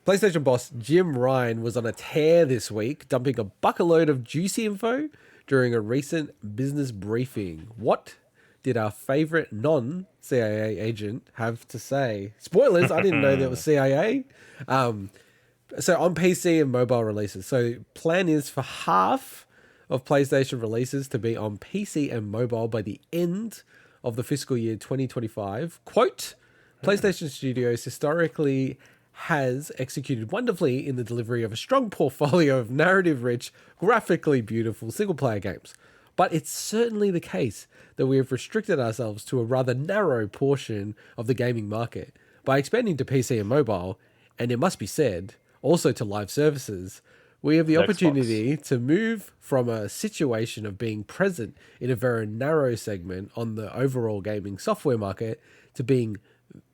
PlayStation boss Jim Ryan was on a tear this week, dumping a bucketload of juicy info during a recent business briefing. What did our favorite non-CIA agent have to say? Spoilers, I didn't know that was CIA. So on PC and mobile releases. So plan is for half of PlayStation releases to be on PC and mobile by the end of the fiscal year 2025. Quote, PlayStation Studios historically has executed wonderfully in the delivery of a strong portfolio of narrative-rich, graphically beautiful single-player games. But it's certainly the case that we have restricted ourselves to a rather narrow portion of the gaming market. By expanding to PC and mobile, and it must be said, also to live services, we have the opportunity to move from a situation of being present in a very narrow segment on the overall gaming software market to being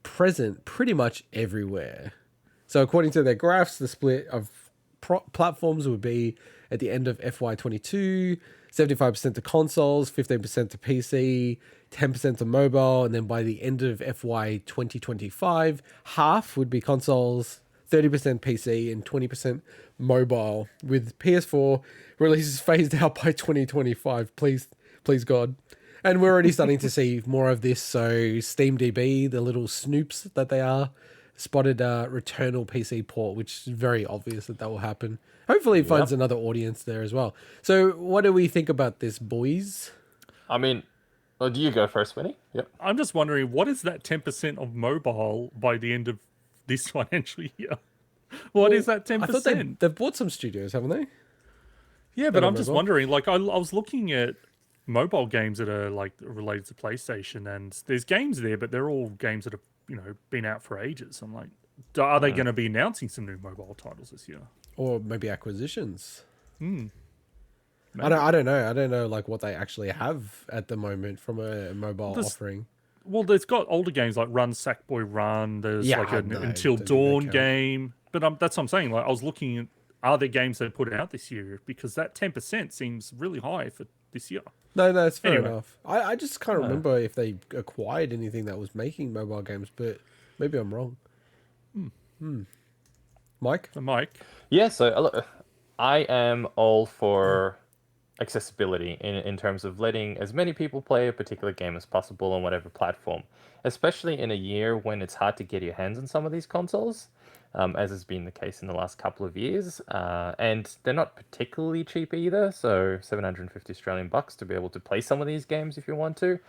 present pretty much everywhere. So according to their graphs, the split of platforms would be at the end of FY22, 75% to consoles, 15% to PC, 10% to mobile, and then by the end of FY 2025, half would be consoles, 30% PC, and 20% mobile, with PS4 releases phased out by 2025. Please God. And we're already starting to see more of this. So SteamDB, the little snoops that they are, spotted a Returnal PC port, which is very obvious that will happen. Hopefully it finds another audience there as well. So what do we think about this, boys? I mean, do you go first, Winnie? Yep. I'm just wondering, what is that 10% of mobile by the end of this financial year? What is that 10%? I thought they've bought some studios, haven't they? Yeah, but I'm just wondering, like, I was looking at mobile games that are, like, related to PlayStation, and there's games there, but they're all games that have, been out for ages. I'm like, are they going to be announcing some new mobile titles this year? Or maybe acquisitions. I don't know. I don't know like what they actually have at the moment from a mobile offering. Well, there's got older games like Run Sackboy Run. There's like an Until Dawn game. But that's what I'm saying. Like I was looking at, are there games they put out this year? Because that 10% seems really high for this year. No, it's fair enough. I just can't remember if they acquired anything that was making mobile games, but maybe I'm wrong. Mike? Mike? Yeah, so I am all for accessibility in terms of letting as many people play a particular game as possible on whatever platform, especially in a year when it's hard to get your hands on some of these consoles, as has been the case in the last couple of years. And they're not particularly cheap either, so 750 Australian bucks to be able to play some of these games if you want to.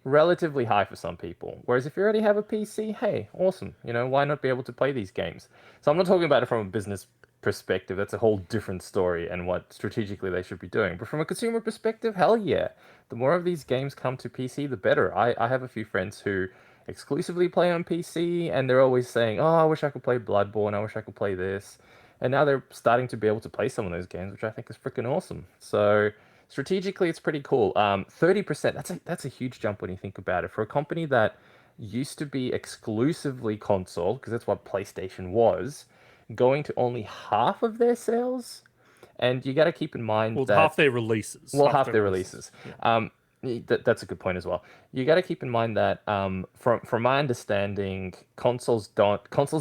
Relatively high for some people. Whereas if you already have a PC, hey, awesome. Why not be able to play these games? So I'm not talking about it from a business perspective. That's a whole different story and what strategically they should be doing. But from a consumer perspective, hell yeah. The more of these games come to PC, the better. I have a few friends who exclusively play on PC, and they're always saying, oh, I wish I could play Bloodborne, I wish I could play this. And now they're starting to be able to play some of those games, which I think is freaking awesome. So strategically, it's pretty cool. 30%, that's a huge jump when you think about it. For a company that used to be exclusively console, because that's what PlayStation was, going to only half of their sales. And you got to keep in mind that half their releases. Half their releases. Yeah. That's a good point as well. You got to keep in mind that, from my understanding, consoles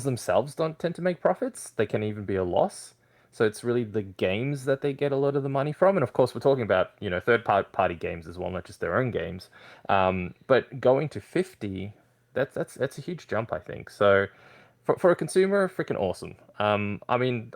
themselves don't tend to make profits. They can even be a loss. So it's really the games that they get a lot of the money from. And of course, we're talking about, third-party games as well, not just their own games. But going to 50, that's a huge jump, I think. So for a consumer, freaking awesome. I mean,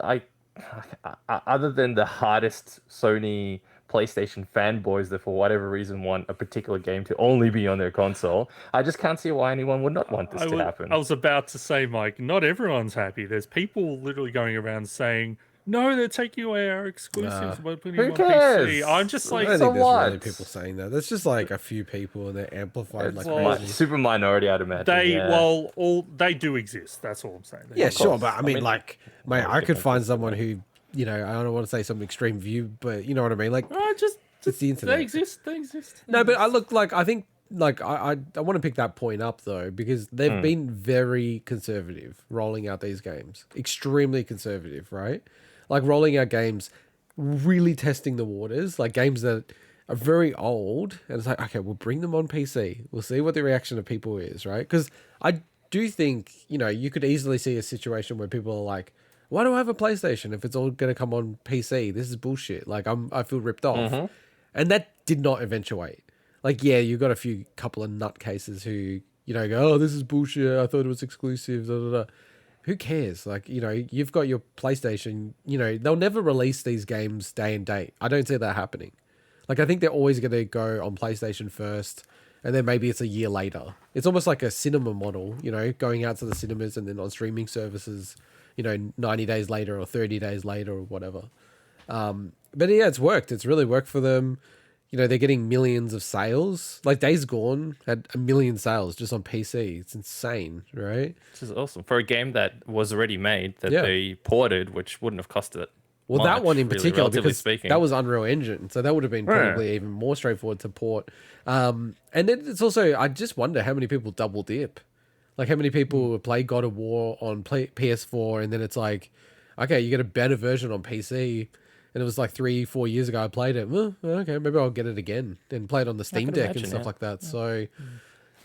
other than the hardest Sony PlayStation fanboys that for whatever reason want a particular game to only be on their console, I just can't see why anyone would not want this to happen. I was about to say, Mike, not everyone's happy. There's people literally going around saying, no, they're taking away our exclusives. We're putting them on PC. I'm just like, I don't think there's really people saying that. There's just like a few people, and they're amplified like crazy. Super minority, I'd imagine. They do exist. That's all I'm saying. Yeah, sure, but I mean, like, mate, I could find someone who, I don't want to say some extreme view, but you know what I mean. Like, it's the internet. They exist. No, but I think I want to pick that point up though, because they've been very conservative rolling out these games, extremely conservative, right? Like rolling out games, really testing the waters, like games that are very old, and it's like, okay, we'll bring them on PC. We'll see what the reaction of people is, right? Because I do think, you could easily see a situation where people are like, Why do I have a PlayStation if it's all going to come on PC? This is bullshit. Like I feel ripped off. And that did not eventuate. Like, yeah, you got a couple of nutcases who, go, oh, this is bullshit. I thought it was exclusive. Da, da, da. Who cares? Like, you've got your PlayStation, they'll never release these games day and date. I don't see that happening. Like, I think they're always going to go on PlayStation first, and then maybe it's a year later. It's almost like a cinema model, going out to the cinemas and then on streaming services, 90 days later or 30 days later or whatever. But yeah, it's worked. It's really worked for them. They're getting millions of sales. Like Days Gone had 1 million sales just on PC. It's insane, right? This is awesome for a game that was already made that they ported, which wouldn't have cost it. Well, that one in really, particular, because speaking. that was Unreal Engine, so that would have been probably even more straightforward to port. And then it's also, I just wonder how many people double dip. Like how many people play God of War on PS4, and then it's like, okay, you get a better version on PC. And it was like 3-4 years ago I played it. Well, okay, maybe I'll get it again and play it on the Steam Deck and stuff like that. Yeah. So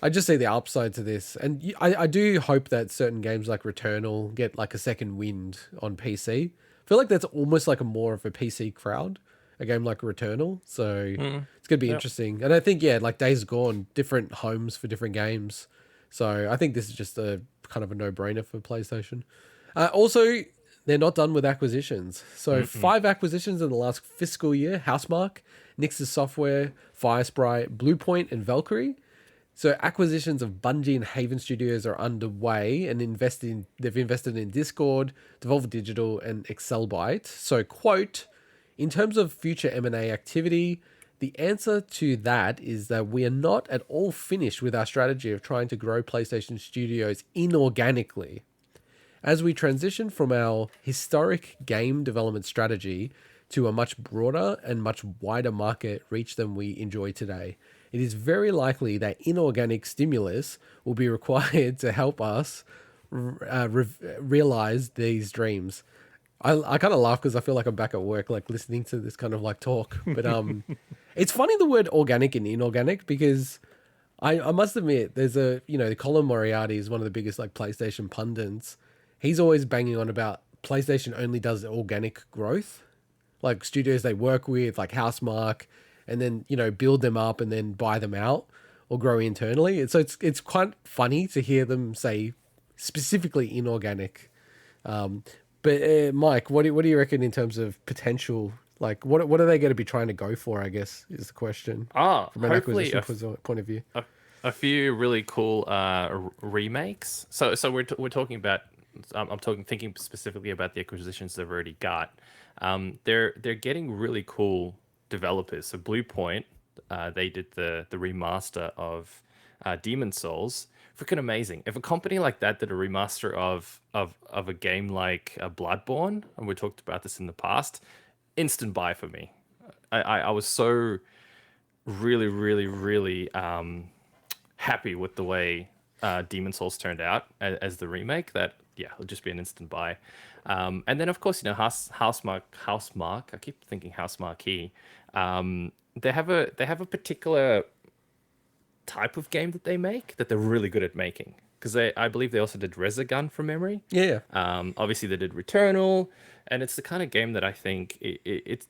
I just see the upside to this. And I do hope that certain games like Returnal get like a second wind on PC. I feel like that's almost like more of a PC crowd, a game like Returnal. So it's going to be interesting. And I think, like Days Gone, different homes for different games. So I think this is just a kind of a no-brainer for PlayStation. Also, they're not done with acquisitions. So 5 acquisitions in the last fiscal year: Housemarque, Nix's Software, Firesprite, Bluepoint, and Valkyrie. So acquisitions of Bungie and Haven Studios are underway, and they've invested in Discord, Devolver Digital, and Excelbyte. So, quote, in terms of future M&A activity, the answer to that is that we are not at all finished with our strategy of trying to grow PlayStation Studios inorganically. As we transition from our historic game development strategy to a much broader and much wider market reach than we enjoy today, it is very likely that inorganic stimulus will be required to help us realize these dreams. I kind of laugh because I feel like I'm back at work, like listening to this kind of like talk. But it's funny, the word organic and inorganic, because I must admit, there's Colin Moriarty is one of the biggest like PlayStation pundits. He's always banging on about PlayStation only does organic growth, like studios they work with, like Housemarque, and then, build them up and then buy them out or grow internally. And so it's quite funny to hear them say specifically inorganic. But Mike, what do you reckon in terms of potential? Like, what are they going to be trying to go for, I guess, is the question. From an acquisition point of view. A few really cool remakes. So we're talking about, I'm thinking specifically about the acquisitions they've already got. They're getting really cool developers. So Bluepoint, they did the remaster of Demon Souls. Freaking amazing. If a company like that did a remaster of a game like Bloodborne, and we talked about this in the past, instant buy for me. I was so really, really, really happy with the way Demon Souls turned out as the remake, that it'll just be an instant buy. And then of course, Housemarque. I keep thinking Housemarque. They have a particular type of game that they make that they're really good at making, because I believe they also did Resogun from memory. Obviously they did Returnal, and it's the kind of game that I think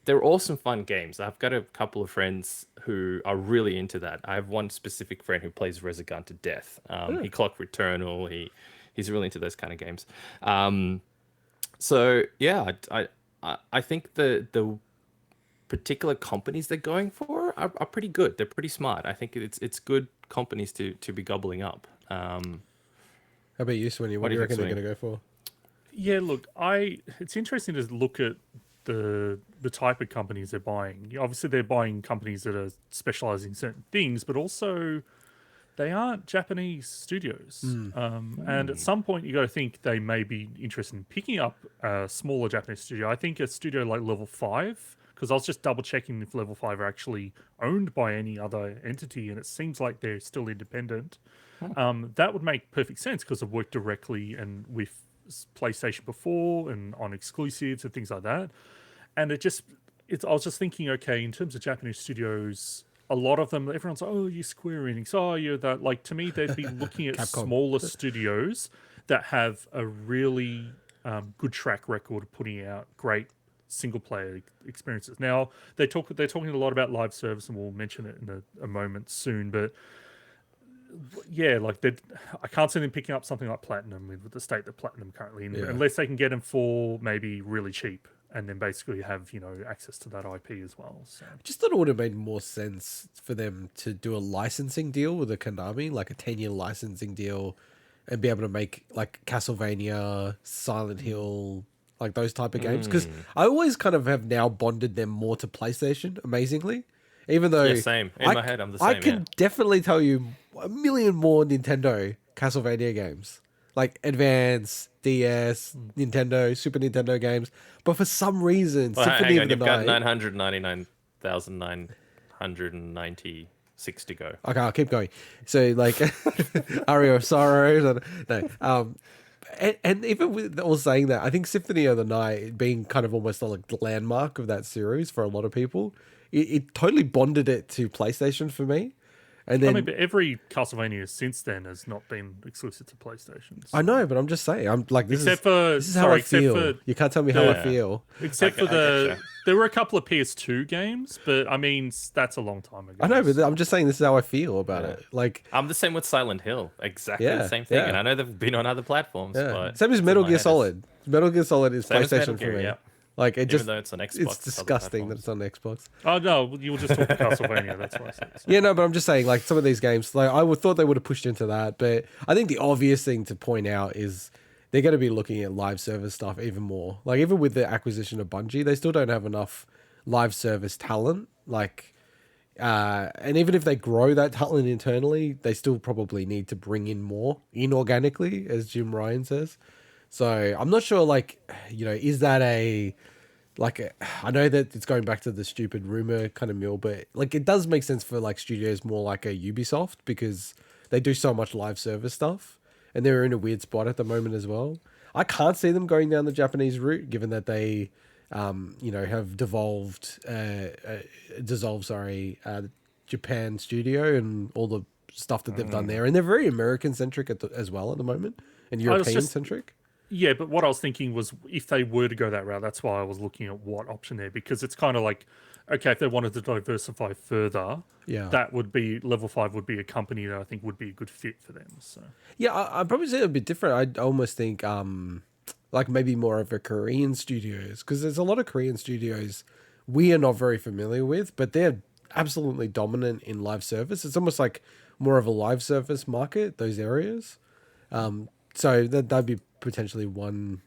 they're awesome fun games. I've got a couple of friends who are really into that. I have one specific friend who plays Resogun to death. He clocked Returnal. He's really into those kind of games. So yeah, I think the particular companies they're going for are pretty good. They're pretty smart. I think it's good companies to be gobbling up. How about you, Swinny? What do you reckon they're going to go for? Yeah, look, it's interesting to look at the type of companies they're buying. Obviously, they're buying companies that are specializing in certain things, but also they aren't Japanese studios. And at some point, you got to think they may be interested in picking up a smaller Japanese studio. I think a studio like Level 5, because I was just double checking if Level 5 are actually owned by any other entity, and it seems like they're still independent. That would make perfect sense because I've worked directly and with PlayStation before and on exclusives and things like that. And I was just thinking, okay, in terms of Japanese studios, a lot of them, everyone's like, oh, you're Square Enix, oh, you're that. Like, to me, they'd be looking at smaller studios that have a really good track record of putting out great single player experiences. Now they're talking a lot about live service, and we'll mention it in a moment soon. But yeah, like I can't see them picking up something like Platinum with the state that Platinum currently in, unless they can get them for maybe really cheap, and then basically have access to that IP as well. So I just thought it would have made more sense for them to do a licensing deal with a Konami, like a 10-year licensing deal, and be able to make like Castlevania, Silent Hill, like those type of games. Because I always kind of have now bonded them more to PlayStation, amazingly. Even though same. In my head, I'm the same. I can definitely tell you a million more Nintendo Castlevania games, like Advance, DS, Nintendo, Super Nintendo games. But for some reason, Symphony of the you've got Night. 999,996 to go. Okay, I'll keep going. So like Aria of Sorrows, no. And even with all saying that, I think Symphony of the Night being kind of almost like the landmark of that series for a lot of people, it totally bonded it to PlayStation for me. And then but every Castlevania since then has not been exclusive to PlayStation. So. I know, but I'm just saying, I'm like, this is how I except feel. for You can't tell me how I feel. Except for there were a couple of PS2 games, but I mean that's a long time ago. I know, but I'm just saying this is how I feel about it. Like I'm the same with Silent Hill, exactly the same thing. And I know they've been on other platforms. But same as Metal Gear Solid. Metal Gear Solid is PlayStation for me. Yeah. Like it Even though it's on Xbox, it's disgusting that it's on Xbox. Oh no, you were just talking Castlevania. That's what I said. So. Yeah, no, but I'm just saying, like some of these games, like I thought they would have pushed into that, but I think the obvious thing to point out is they're going to be looking at live service stuff even more. Like even with the acquisition of Bungie, they still don't have enough live service talent. Like, and even if they grow that talent internally, they still probably need to bring in more inorganically, as Jim Ryan says. So I'm not sure, like, is that I know that it's going back to the stupid rumor kind of mill, but like it does make sense for like studios more like a Ubisoft because they do so much live service stuff and they're in a weird spot at the moment as well. I can't see them going down the Japanese route given that they, have dissolved, Japan studio and all the stuff that they've done there. And they're very American centric as well at the moment and European centric. Yeah, but what I was thinking was if they were to go that route, that's why I was looking at what option there, because it's kind of like, okay, if they wanted to diversify further, that would be Level 5 would be a company that I think would be a good fit for them. So yeah, I'd probably say it a bit different. I'd almost think like maybe more of a Korean studios, because there's a lot of Korean studios we are not very familiar with, but they're absolutely dominant in live service. It's almost like more of a live service market, those areas. So that'd be potentially one,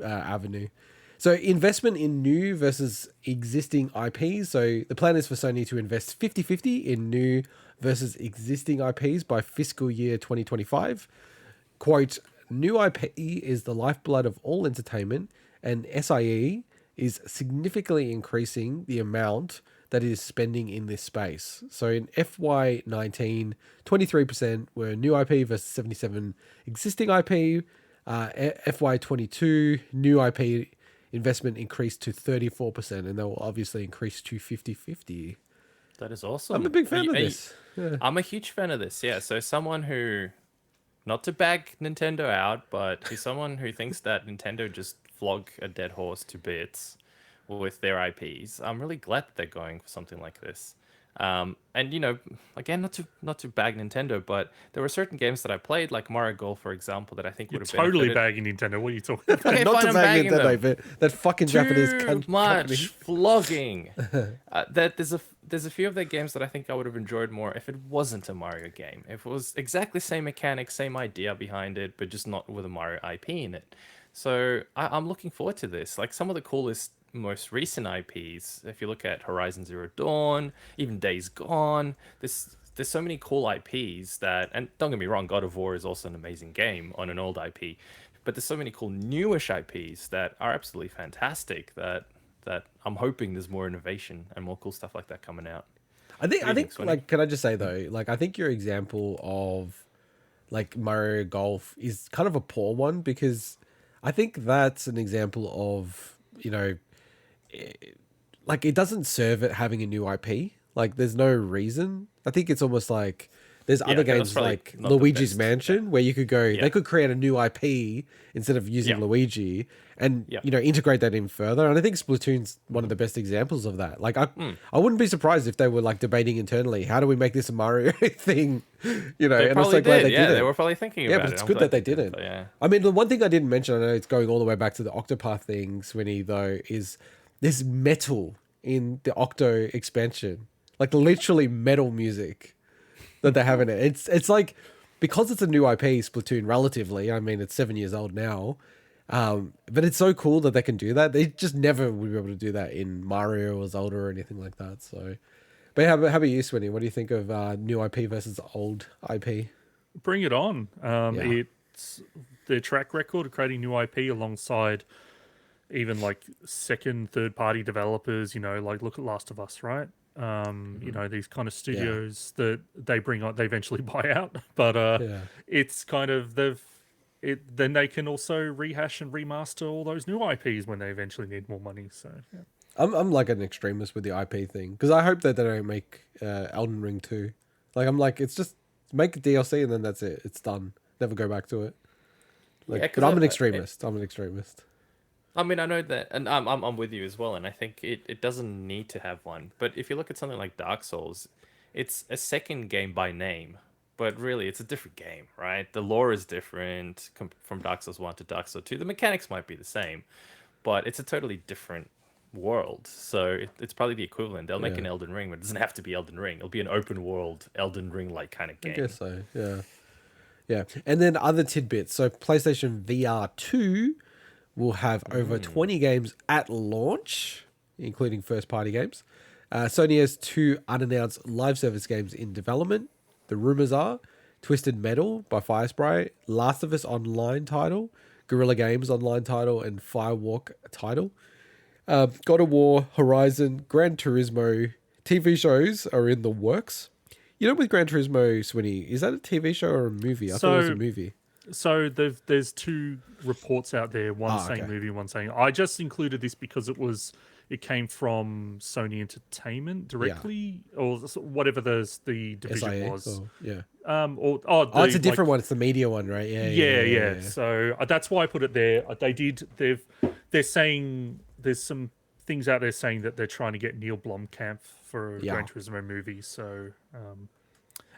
avenue. So investment in new versus existing IPs. So the plan is for Sony to invest 50-50 in new versus existing IPs by fiscal year 2025. Quote, new IP is the lifeblood of all entertainment, and SIE is significantly increasing the amount that it is spending in this space. So in FY19, 23% were new IP versus 77 existing IP. FY22, new IP investment increased to 34%, and they will obviously increase to 50-50. That is awesome. I'm a big fan of this. I'm a huge fan of this, yeah. So someone who, not to bag Nintendo out, but who's someone who thinks that Nintendo just flog a dead horse to bits with their IPs, I'm really glad that they're going for something like this. And again, not to bag Nintendo, but there were certain games that I played, like Mario Golf, for example, that I think would have totally bagging Nintendo. What are you talking about? Okay, not fine, to bag Nintendo, but that fucking Japanese much flogging. That there's a few of their games that I think I would have enjoyed more if it wasn't a Mario game. If it was exactly the same mechanics, same idea behind it, but just not with a Mario IP in it. So I'm looking forward to this. Like some of the coolest, most recent IPs, if you look at Horizon Zero Dawn, even Days Gone, there's so many cool IPs that, and don't get me wrong, God of War is also an amazing game on an old IP, but there's so many cool newish IPs that are absolutely fantastic that I'm hoping there's more innovation and more cool stuff like that coming out. I think like, can I just say though, like I think your example of like Mario Golf is kind of a poor one, because I think that's an example of, like it doesn't serve it having a new IP. Like there's no reason. I think it's almost like There's Yeah, other okay, that's games probably like not the Luigi's best. Mansion where you could go, Yeah. they could create a new IP instead of using Yeah. Luigi and, Yeah. integrate that in further. And I think Splatoon's one of the best examples of that. Like, I wouldn't be surprised if they were like debating internally, how do we make this a Mario thing? They And I'm probably so glad did. they Yeah, did they it. were probably thinking Yeah, about but it. it's I'm good glad that they did, didn't. but yeah. I mean, the one thing I didn't mention, I know it's going all the way back to the Octopath thing, Swinny, though, is there's metal in the Octo expansion. Like, literally metal music that they have in it. It's like, because it's a new IP, Splatoon, relatively, I mean, it's 7 years old now, but it's so cool that they can do that. They just never would be able to do that in Mario or Zelda or anything like that, so... But how about you, Swinny? What do you think of new IP versus old IP? Bring it on. Yeah. It's their track record of creating new IP alongside even like second, third party developers, like look at Last of Us, right? These kind of studios that they bring on, they eventually buy out. But it's kind of then they can also rehash and remaster all those new IPs when they eventually need more money. So yeah. I'm like an extremist with the IP thing because I hope that they don't make Elden Ring 2. Like, I'm like, it's just make a DLC and then that's it. It's done. Never go back to it. Like, Yeah, but I'm an extremist. I'm an extremist. I mean, I know that, and I'm with you as well, and I think it doesn't need to have one. But if you look at something like Dark Souls, it's a second game by name, but really it's a different game, right? The lore is different from Dark Souls 1 to Dark Souls 2. The mechanics might be the same, but it's a totally different world. So it's probably the equivalent. They'll make an Elden Ring, but it doesn't have to be Elden Ring. It'll be an open world Elden Ring like kind of game. I guess so. Yeah. Yeah. And then other tidbits. So PlayStation VR 2 will have over 20 games at launch, including first-party games. Sony has 2 unannounced live service games in development. The rumors are Twisted Metal by Firespray, Last of Us Online title, Guerrilla Games Online title, and Firewalk title. God of War, Horizon, Gran Turismo TV shows are in the works. With Gran Turismo, Swinny, is that a TV show or a movie? I thought it was a movie. So there's 2 reports out there, one saying movie, one saying... I just included this because it came from Sony Entertainment directly, or whatever the division SIA, was. It's a different one. It's the media one, right? Yeah. So that's why I put it there. They're saying there's some things out there saying that they're trying to get Neil Blomkamp for a Gran Turismo movie. So,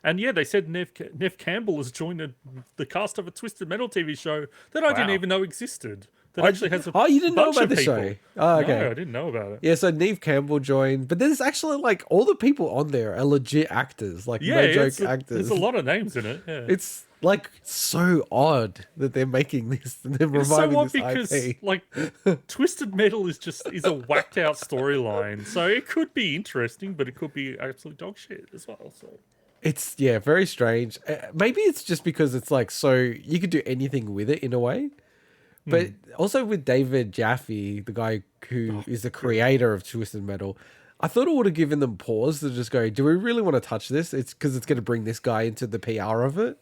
and they said Nev Campbell has joined the cast of a Twisted Metal TV show that I didn't even know existed. That actually has a you didn't know bunch about of the people. show? Oh, okay. No, I didn't know about it. Yeah, so Neve Campbell joined, but there's actually like all the people on there are legit actors, like no joke actors. There's a lot of names in it. Yeah. It's like so odd that they're making this. They're It's so reviving odd this because IP. like Twisted Metal is a whacked out storyline, so it could be interesting, but it could be absolute dog shit as well. So It's very strange. Maybe it's just because it's like so you could do anything with it in a way. But also with David Jaffe, the guy who is the creator of Twisted Metal, I thought it would have given them pause to just go, do we really want to touch this? It's because it's going to bring this guy into the PR of it.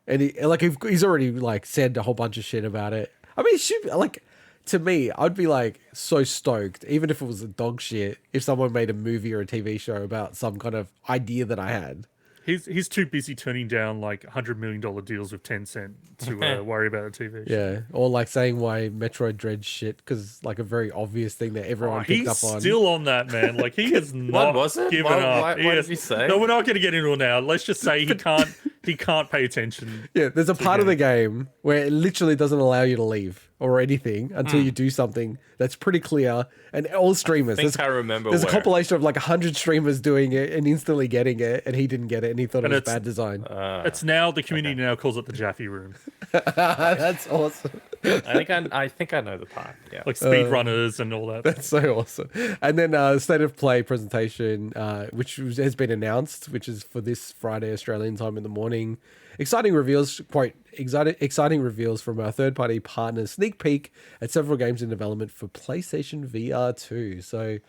And he's already like said a whole bunch of shit about it. I mean, it should like, to me, I'd be like so stoked, even if it was a dog shit, if someone made a movie or a TV show about some kind of idea that I had. He's too busy turning down like $100 million deals with Tencent to worry about a TV show. Yeah, or like saying why Metroid Dread shit because like a very obvious thing that everyone picked up on. He's still on that, man. Like he has not given up. What did you say? No, we're not going to get into it now. Let's just say he can't pay attention. Yeah, there's a part of the game where it literally doesn't allow you to leave or anything until you do something that's pretty clear. And all streamers, I remember. There's a compilation of like 100 streamers doing it and instantly getting it, and he didn't get it, and he thought it was bad design. It's now the community now calls it the Jaffe Room. That's awesome. I think I know the part. Yeah, like speedrunners and all that. That's so awesome. And then State of Play presentation, which has been announced, which is for this Friday Australian time in the morning. Exciting reveals, exciting reveals from our third-party partners. Sneak peek at several games in development for PlayStation VR 2. So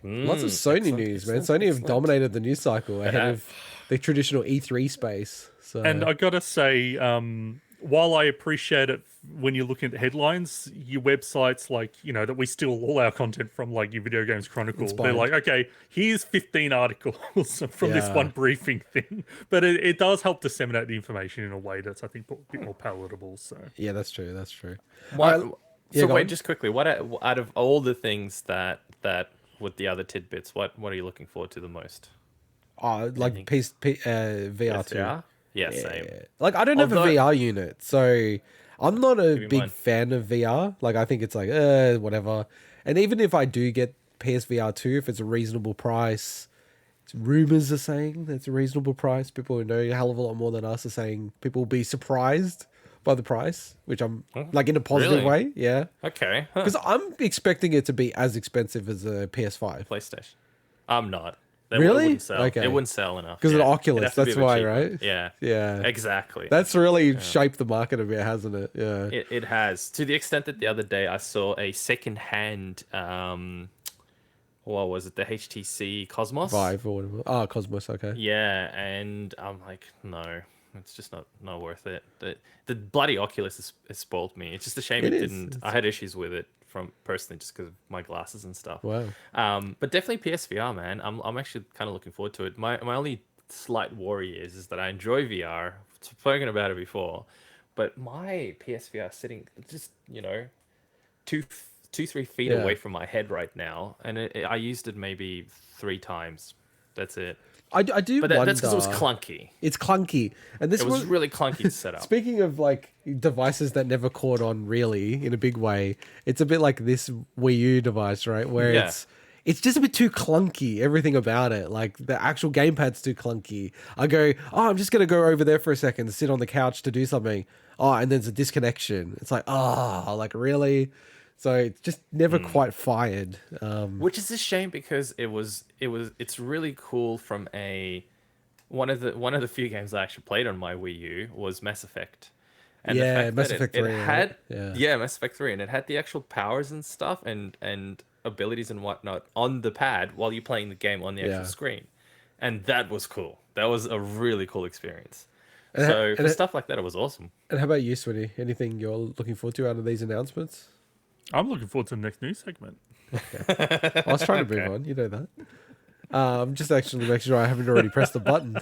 lots of Sony news, man. Sony have dominated the news cycle ahead of the traditional E3 space. So. And I gotta say, while I appreciate it when you're looking at the headlines, your websites like, that we steal all our content from, like your Video Games Chronicle, Inspired. they're like, okay, here's 15 articles from this Yeah. one briefing thing. But it does help disseminate the information in a way that's, I think, a bit more palatable. So Yeah, that's true. That's true. What, Alright, yeah, so go wait, on. just quickly, what out of all the things that with the other tidbits, what are you looking forward to the most? Like VR too. VR? Yeah, same. Yeah. Like I don't have a Although- VR unit, so I'm not a me big mine. fan of VR. Like I think it's like whatever. And even if I do get PSVR 2, if it's a reasonable price, rumors are saying that it's a reasonable price. People who know a hell of a lot more than us are saying people will be surprised by the price, which I'm like in a positive really? way. Yeah. Okay. Huh. Because I'm expecting it to be as expensive as a PS5. PlayStation. I'm not. It Really? wouldn't sell. Okay. It wouldn't sell enough. Because of yeah. the It'd Oculus, have to be that's a bit why, cheaper. right? Yeah. Yeah. Exactly. That's really shaped the market a bit, hasn't it? Yeah. It has, to the extent that the other day I saw a second-hand, what was it, the HTC Cosmos? Vive or whatever. Oh, Cosmos, okay. Yeah, and I'm like, no, it's just not worth it. The bloody Oculus has spoiled me. It's just a shame It it is. didn't. I had issues with it from personally just because of my glasses and stuff. Wow. But definitely PSVR, man. I'm actually kind of looking forward to it. My only slight worry is that I enjoy VR. I've spoken about it before, but my PSVR sitting just 2-3 feet Yeah. away from my head right now, and I used it maybe 3 times. That's it. I do But wonder. that's because it was clunky. It's clunky. And this It was really clunky to set up. Speaking of like devices that never caught on really in a big way, it's a bit like this Wii U device, right? Where Yeah. it's just a bit too clunky, everything about it. Like the actual gamepad's too clunky. I go, oh, I'm just gonna go over there for a second, sit on the couch to do something. Oh, and then there's a disconnection. It's like, oh, like really? So it's just never quite fired. Which is a shame because it's really cool from one of the few games I actually played on my Wii U was Mass Effect. And Yeah, the fact Mass that Effect it 3, had right? Yeah. Mass Effect 3, and it had the actual powers and stuff and abilities and whatnot on the pad while you're playing the game on the actual Yeah. screen. And that was cool. That was a really cool experience. And So and for stuff like that, it was awesome. And how about you, Swinny? Anything you're looking forward to out of these announcements? I'm looking forward to the next news segment. I was trying to move on, you know that. Just actually make sure I haven't already pressed the button.